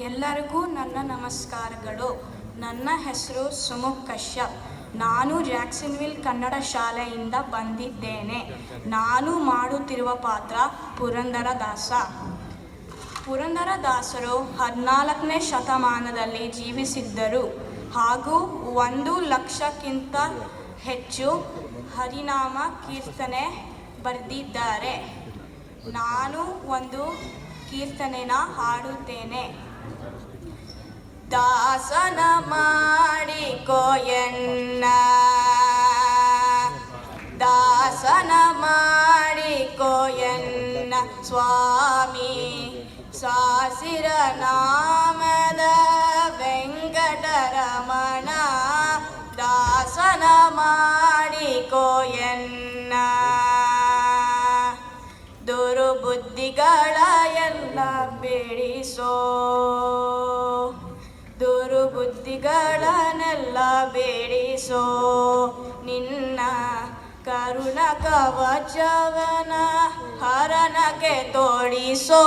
ಎಲ್ಲರಿಗೂ ನನ್ನ ನಮಸ್ಕಾರಗಳು. ನನ್ನ ಹೆಸರು ಸುಮುಖ್ ಕಶ್ಯಪ್. ನಾನು ಜಾಕ್ಸನ್ವಿಲ್ ಕನ್ನಡ ಶಾಲೆಯಿಂದ ಬಂದಿದ್ದೇನೆ. ನಾನು ಮಾಡುತ್ತಿರುವ ಪಾತ್ರ ಪುರಂದರದಾಸ. ಪುರಂದರದಾಸರು 14ನೇ ಶತಮಾನದಲ್ಲಿ ಜೀವಿಸಿದ್ದರು ಹಾಗೂ 1 ಲಕ್ಷಕ್ಕಿಂತ ಹೆಚ್ಚು ಹರಿನಾಮ ಕೀರ್ತನೆ ಬರೆದಿದ್ದಾರೆ. ನಾನು ಒಂದು ಕೀರ್ತನೆನ ಹಾಡುತ್ತೇನೆ. ದಾಸನ ಮಾಡಿಕೋ ಎನ್ನ, ದಾಸನ ಮಾಡಿಕೋ ಎನ್ನ ಸ್ವಾಮಿ, ಸಾಸಿರ ನಾಮದ ವೆಂಕಟರಮಣ, ದಾಸನ ಮಾಡಿಕೋ ಎನ್ನ. ದುರ್ಬುದ್ಧಿಗಳ ಎಲ್ಲ ಬೇಡಿಸೋ, ದುರ್ಬುದ್ಧಿಗಳನ್ನೆಲ್ಲ ಬೇಡಿಸೋ, ನಿನ್ನ ಕರುಣ ಕವಚವನ ಹರನಕ್ಕೆ ತೋಡಿಸೋ,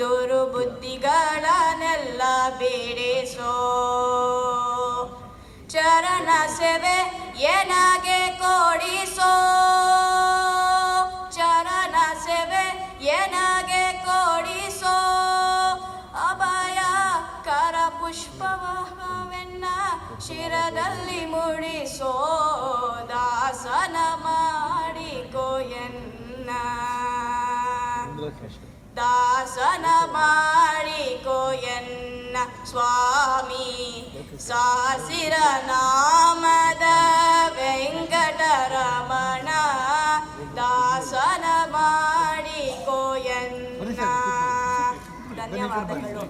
ದುರ್ಬುದ್ಧಿಗಳನ್ನೆಲ್ಲ ಬೇಡಿಸೋ. ಚರಣ ಸೇವೆ ಏನಾಗೆ ಕೊಡಿಸೋ, ಚರಣ ಸೇವೆ ಏನಾಗೆ ಕೊಡಿಸೋ, ಅಭಯ ಕರ ಪುಷ್ಪವೆನ್ನ ಶಿರದಲ್ಲಿ ಮುಡಿಸೋ, ದಾಸನ ಮಾಡಿಕೋ ಎನ್ನ, ದಾಸನ ಮಾಡಿಕೋ ಎನ್ನ ಸ್ವಾಮಿ, ಸಾಸಿರ ನಾಮದ ವೆಂಕಟರಮಣ, ದಾಸನ ಮಾಡಿಕೋ ಎನ್ನ. ಧನ್ಯವಾದಗಳು.